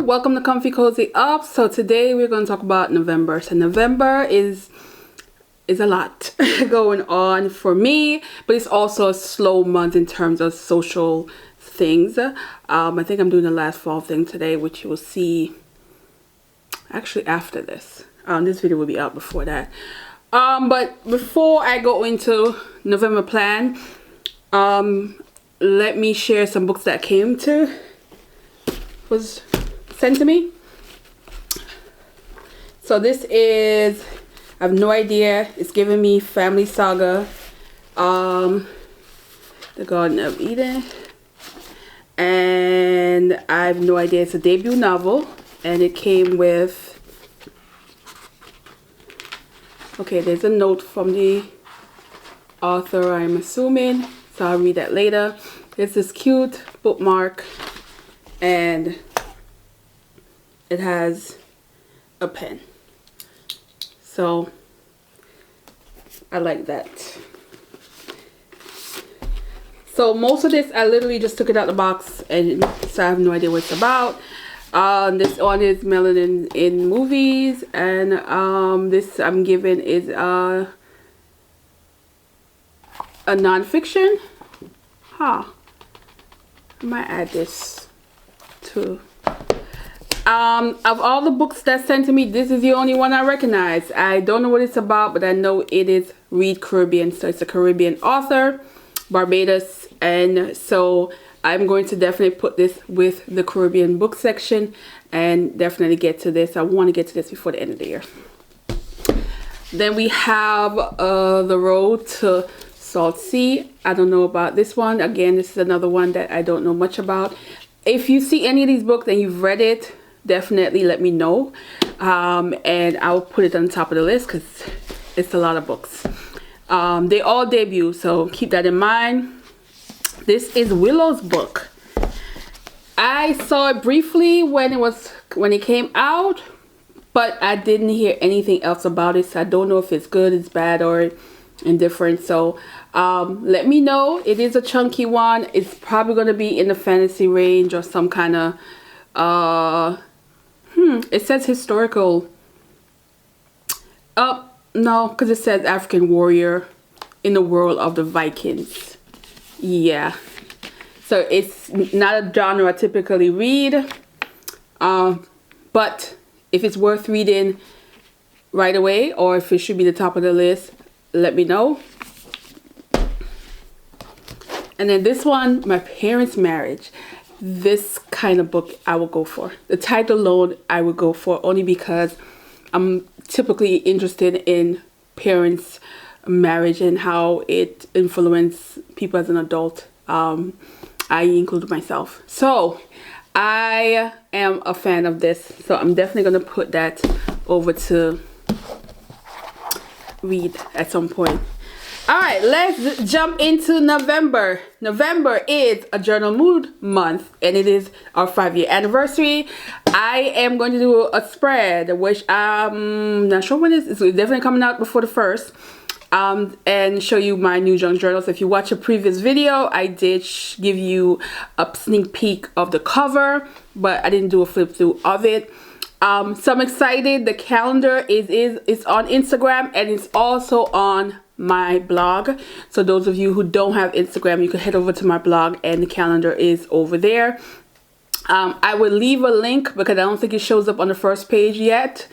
welcome to Comfy Cozy Up. So today we're going to talk about November. So November is a lot going on for me, but it's also a slow month in terms of social things. I think I'm doing the last fall thing today, which you will see actually after this. This video will be out before that. But before I go into November plan, let me share some books that was sent to me. So this is, I have no idea, it's giving me Family Saga, The Garden of Eden, and I have no idea. It's a debut novel, and it came with, okay, there's a note from the author, I'm assuming, so I'll read that later. It's this cute bookmark, and it has a pen, so I like that. So most of this I literally just took it out of the box, and so I have no idea what it's about. This one is Melanin in Movies, and this I'm given is a non-fiction. I might add this too. Of all the books that's sent to me, this is the only one I recognize. I don't know what it's about, but I know it is Read Caribbean. So it's a Caribbean author, Barbados, and so I'm going to definitely put this with the Caribbean book section and definitely get to this. I want to get to this before the end of the year. Then we have The Road to Salt Sea. I don't know about this one. Again, this is another one that I don't know much about. If you see any of these books and you've read it, definitely let me know, and I'll put it on the top of the list because it's a lot of books. They all debut, so keep that in mind. This is Willow's book. I saw it briefly when it came out, but I didn't hear anything else about it, so I don't know if it's good, it's bad, or indifferent. So let me know. It is a chunky one. It's probably going to be in the fantasy range or some kind of it says historical. No, because it says African warrior in the world of the Vikings. Yeah, so it's not a genre I typically read, but if it's worth reading right away, or if it should be the top of the list, let me know. And then this one, My Parents' Marriage. This kind of book I will go for. The title alone I would go for, only because I'm typically interested in parents' marriage and how it influences people as an adult. I include myself. So I am a fan of this. So I'm definitely going to put that over to read at some point. Alright, let's jump into November. November is a journal mood month, and it is our 5-year anniversary. I am going to do a spread, which I'm not sure when it's definitely coming out before the 1st, and show you my new junk journals. If you watch a previous video, I did give you a sneak peek of the cover, but I didn't do a flip through of it. So I'm excited. The calendar is on Instagram, and it's also on my blog. So those of you who don't have Instagram, you can head over to my blog, and the calendar is over there. I will leave a link because I don't think it shows up on the first page yet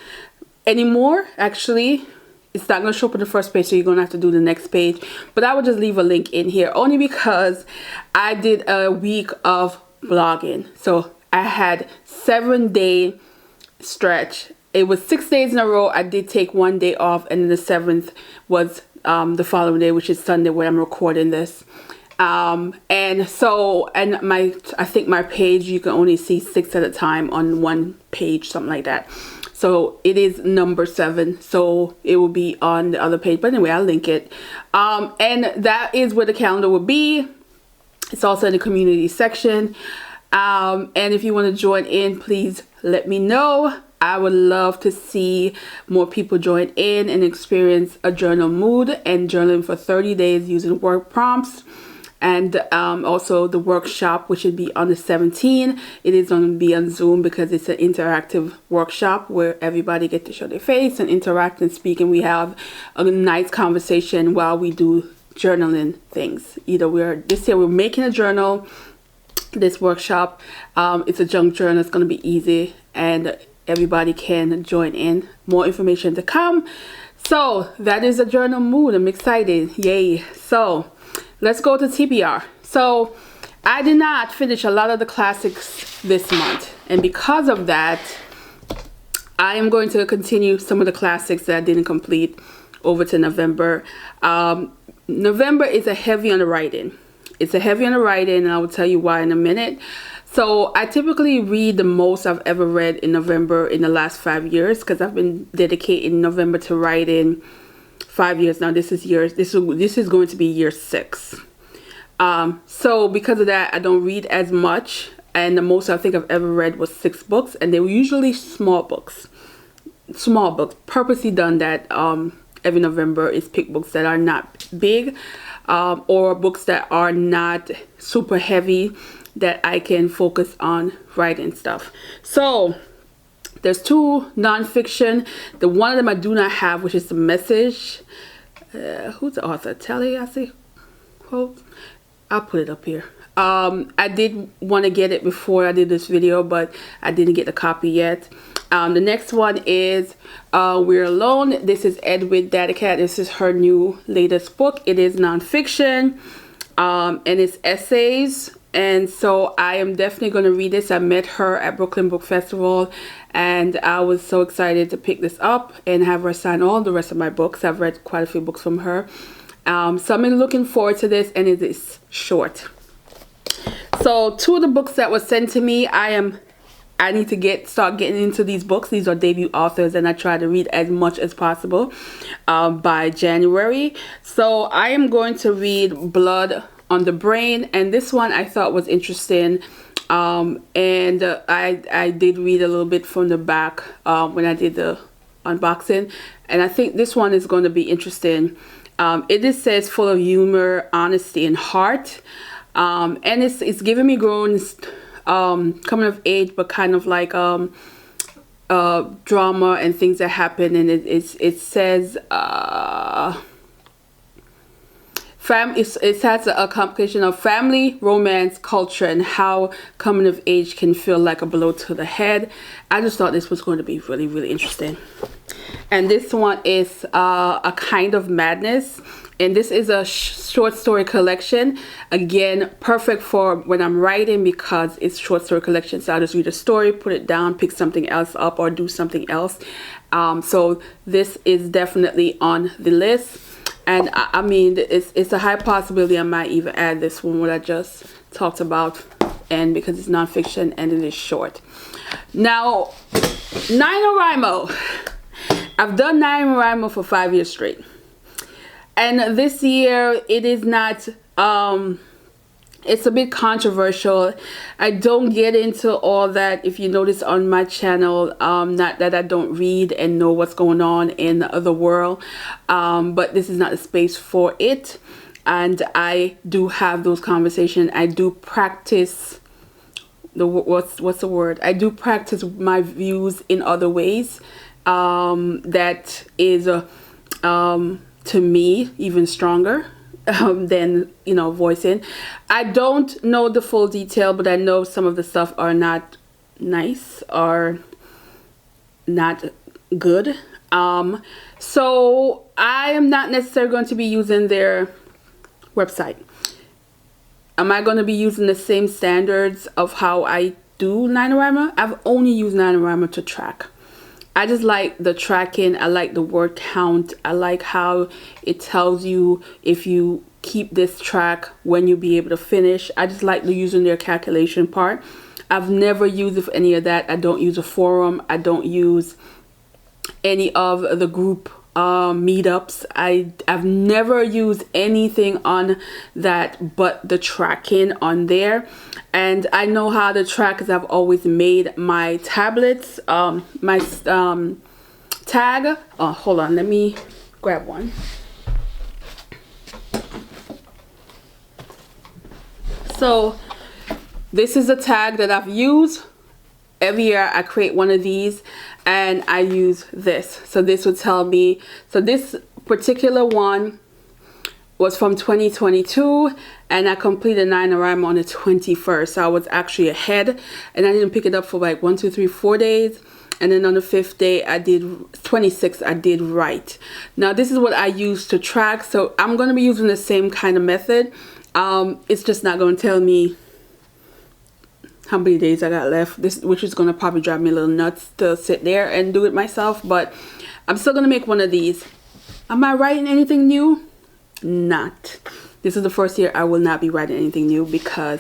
anymore. Actually, it's not going to show up on the first page, so you're going to have to do the next page. But I will just leave a link in here, only because I did a week of blogging. So I had 7-day stretch. It was 6 days in a row. I did take 1 day off, and then the 7th was the following day, which is Sunday, where I'm recording this. I think my page, you can only see 6 at a time on one page, something like that. So it is number 7, so it will be on the other page, but anyway, I'll link it. And that is where the calendar will be. It's also in the community section. And if you want to join in, please let me know. I would love to see more people join in and experience a journal mood and journaling for 30 days using work prompts. and also the workshop, which would be on the 17th. It is going to be on Zoom because it's an interactive workshop where everybody get to show their face and interact and speak, and we have a nice conversation while we do journaling things. This year we're making a journal. This workshop, it's a junk journal. It's going to be easy and everybody can join in. More information to come. So that is a journal mood. I'm excited. Yay. So let's go to TBR. So I did not finish a lot of the classics this month, and because of that, I am going to continue some of the classics that I didn't complete over to November. November is a heavy on the writing. It's a heavy on the writing, and I will tell you why in a minute. So I typically read the most I've ever read in November in the last 5 years, because I've been dedicating November to writing 5 years now. This is going to be year 6. So because of that, I don't read as much, and the most I think I've ever read was 6 books, and they were usually small books. Purposely done that. Every November is pick books that are not big, or books that are not super heavy, that I can focus on writing stuff. So there's 2 nonfiction. The one of them I do not have, which is The Message. Who's the author? Taliesin quote. I'll put it up here. I did want to get it before I did this video, but I didn't get the copy yet. The next one is We're Alone. This is Edwin Dadicat. This is her new latest book. It is nonfiction, and it's essays. And so I am definitely going to read this. I met her at Brooklyn Book Festival, and I was so excited to pick this up and have her sign all the rest of my books. I've read quite a few books from her. So I'm looking forward to this, and it is short. So 2 of the books that were sent to me, I need to start getting into these books. These are debut authors, and I try to read as much as possible by January. So I am going to read Blood on the Brain, and this one I thought was interesting, and I did read a little bit from the back when I did the unboxing, and I think this one is going to be interesting. It just says full of humor, honesty, and heart, and it's giving me grown coming of age, but kind of like drama and things that happen, and it says it has a complication of family, romance, culture, and how coming of age can feel like a blow to the head. I just thought this was going to be really, really interesting. And this one is A Kind of Madness, and this is a short story collection. Again, perfect for when I'm writing because it's short story collection. So I'll just read a story, put it down, pick something else up, or do something else. So this is definitely on the list. And I mean, it's a high possibility I might even add this one, what I just talked about, and because it's nonfiction and it is short. Now, NaNoWriMo. I've done NaNoWriMo for 5 years straight. And this year, it is not, it's a bit controversial. I don't get into all that, if you notice on my channel, not that I don't read and know what's going on in the world, but this is not a space for it. And I do have those conversations. I do practice what's the word? I do practice my views in other ways. That is to me even stronger than voicing. I don't know the full detail, but I know some of the stuff are not nice or not good. So I am not necessarily going to be using their website. Am I going to be using the same standards of how I do NaNoWriMo? I've only used NaNoWriMo to track. I just like the tracking. I like the word count. I like how it tells you if you keep this track, when you'll be able to finish. I just like the using their calculation part. I've never used any of that. I don't use a forum. I don't use any of the group meetups. I've never used anything on that but the tracking on there. And I know how to track because I've always made my tablets, my tag. Oh, hold on, let me grab one. So this is a tag that I've used. Every year I create one of these and I use this. So this would tell me, so this particular one was from 2022 and I completed NaNoWriMo on the 21st. So I was actually ahead and I didn't pick it up for like 1, 2, 3, 4 days. And then on the 5th day, I did 26, I did write. Now this is what I use to track. So I'm going to be using the same kind of method. It's just not going to tell me how many days I got left, which is going to probably drive me a little nuts to sit there and do it myself, but I'm still going to make one of these. Am I writing anything new? Not. This is the first year I will not be writing anything new because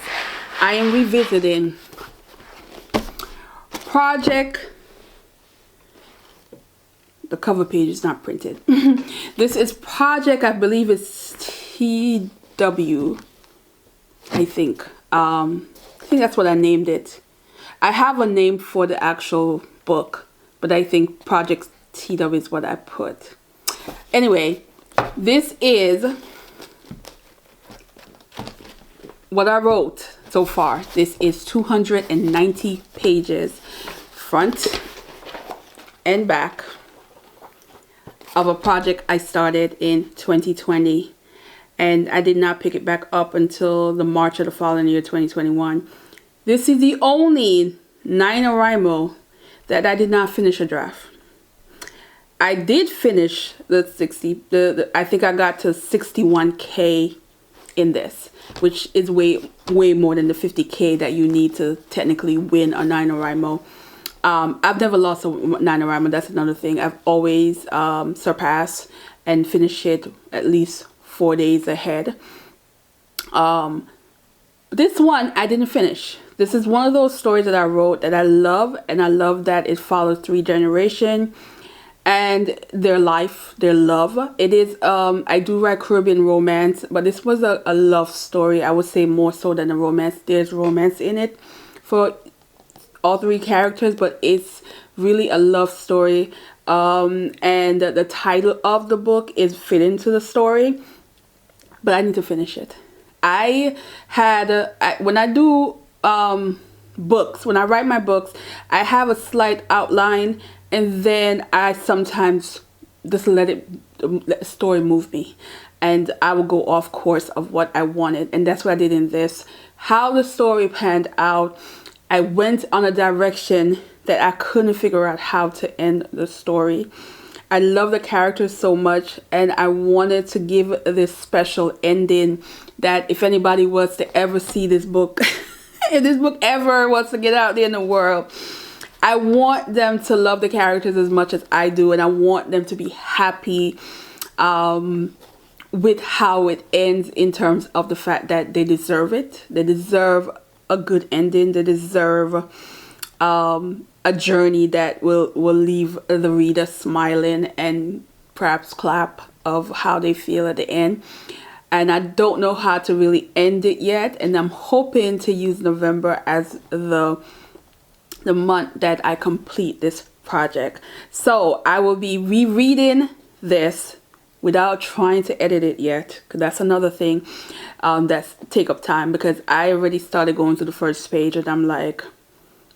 I am revisiting project. The cover page is not printed. This is project, I believe it's TW, I think that's what I named it. I have a name for the actual book, but I think Project TW is what I put. Anyway, this is what I wrote so far. This is 290 pages, front and back, of a project I started in 2020. And I did not pick it back up until the March of the following year, 2021. This is the only NaNoWriMo that I did not finish a draft. I did finish the 60, I think I got to 61K in this, which is way more than the 50K that you need to technically win a NaNoWriMo. I've never lost a NaNoWriMo, that's another thing. I've always surpassed and finished it at least 4 days ahead. This one I didn't finish. This is one of those stories that I wrote that I love, and I love that it follows 3 generations and their life, their love. It is I do write Caribbean romance, but this was a love story. I would say more so than a romance. There's romance in it for all 3 characters, but it's really a love story. And the title of the book is fit into the story, but I need to finish it. When I do books, when I write my books, I have a slight outline, and then I sometimes just let the story move me, and I will go off course of what I wanted, and that's what I did in this. How the story panned out, I went on a direction that I couldn't figure out how to end the story. I love the characters so much, and I wanted to give this special ending that if anybody was to ever see this book, if this book ever wants to get out there in the world, I want them to love the characters as much as I do, and I want them to be happy with how it ends, in terms of the fact that they deserve it. They deserve a good ending. They deserve a journey that will leave the reader smiling and perhaps clap of how they feel at the end. And I don't know how to really end it yet, and I'm hoping to use November as the month that I complete this project. So I will be rereading this without trying to edit it yet, because that's another thing that's take up time, because I already started going to the first page and I'm like,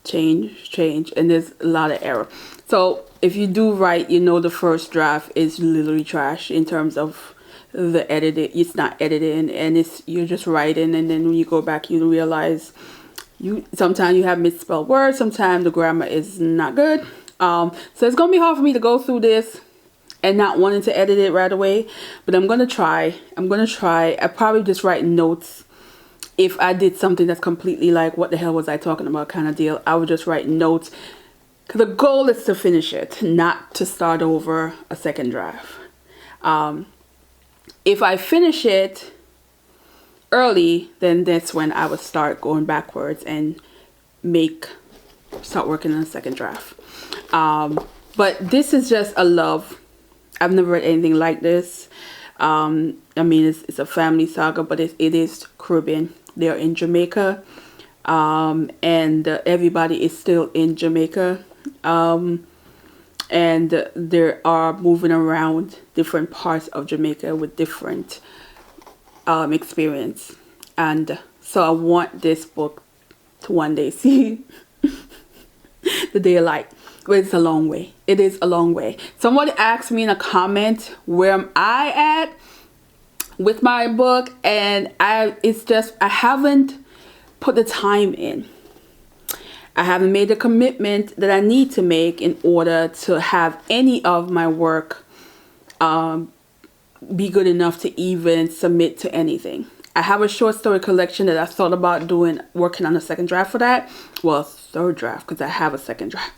change, and there's a lot of error. So if you do write, you know the first draft is literally trash in terms of the editing. It's not editing, and you're just writing, and then when you go back you realize sometimes you have misspelled words, sometimes the grammar is not good. So it's gonna be hard for me to go through this and not wanting to edit it right away, but I'm gonna try. I probably just write notes. If I did something that's completely like, what the hell was I talking about kind of deal, I would just write notes, because the goal is to finish it, not to start over a second draft. If I finish it early, then that's when I would start going backwards and start working on a second draft. But this is just a love. I've never read anything like this. I mean, it's a family saga, but it is Caribbean. They're in Jamaica, and everybody is still in Jamaica, and they are moving around different parts of Jamaica with different experience, and So I want this book to one day see the daylight. But it's a long way. It is a long way. Somebody asked me in a comment, where am I at with my book? And I haven't put the time in. I haven't made the commitment that I need to make in order to have any of my work be good enough to even submit to anything. I have a short story collection that I thought about working on a second draft for that. Well, third draft, because I have a second draft.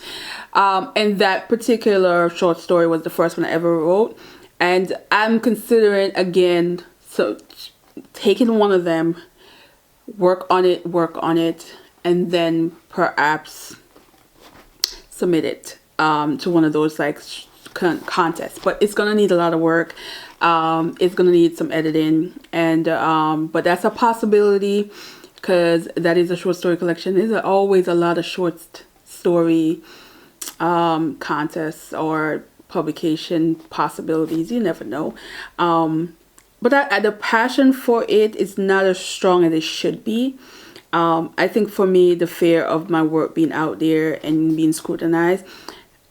And that particular short story was the first one I ever wrote. And I'm considering, again, so taking one of them, work on it, and then perhaps submit it to one of those like contests. But it's gonna need a lot of work. It's gonna need some editing, and but that's a possibility, because that is a short story collection. There's always a lot of short story contests or publication possibilities. You never know. But the passion for it is not as strong as it should be. I think for me, the fear of my work being out there and being scrutinized,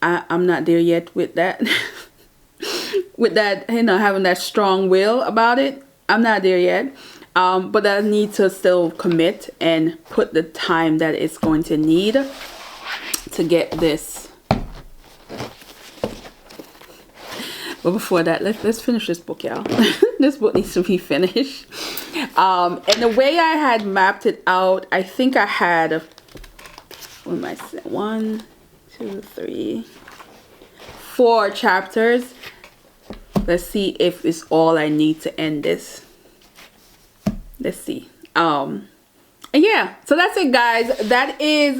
I'm not there yet with that. With that, you know, having that strong will about it, I'm not there yet. But I need to still commit and put the time that it's going to need to get this. But before that, let's finish this book, y'all. This book needs to be finished. And the way I had mapped it out, I think I had, what am I saying? 1, 2, 3, 4 chapters. Let's see if it's all I need to end this. Let's see. And yeah, so that's it, guys. That is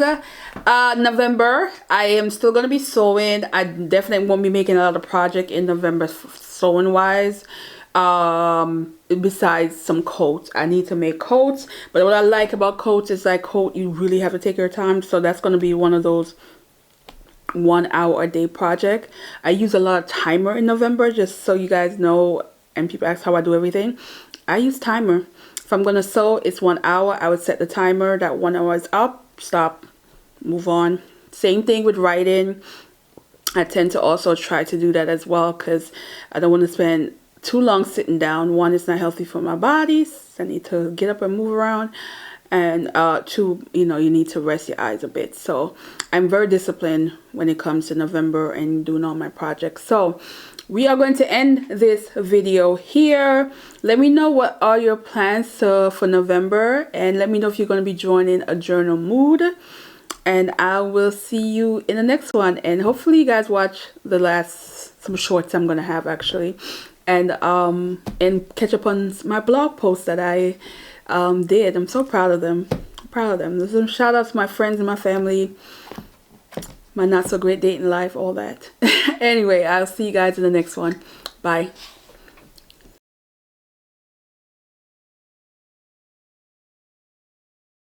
November. I am still gonna be sewing. I definitely won't be making another project in November sewing wise. Besides some coats, I need to make coats. But what I like about coats is like you really have to take your time. So that's gonna be one of those 1 hour a day project. I use a lot of timer in November, just so you guys know, and people ask how I do everything. I use timer. If I'm gonna sew, it's 1 hour. I would set the timer. That 1 hour is up, stop, move on. Same thing with writing. I tend to also try to do that as well, because I don't want to spend too long sitting down. One, it's not healthy for my body. So I need to get up and move around. And two, you know, you need to rest your eyes a bit. So I'm very disciplined when it comes to November and doing all my projects. So we are going to end this video here. Let me know what are your plans for November, and let me know if you're going to be joining a journal mood. And I will see you in the next one. And hopefully you guys watch some shorts I'm going to have actually, and catch up on my blog posts that I did. I'm so proud of them. There's some shout outs to my friends and my family, my not so great dating life, all that. Anyway, I'll see you guys in the next one. Bye.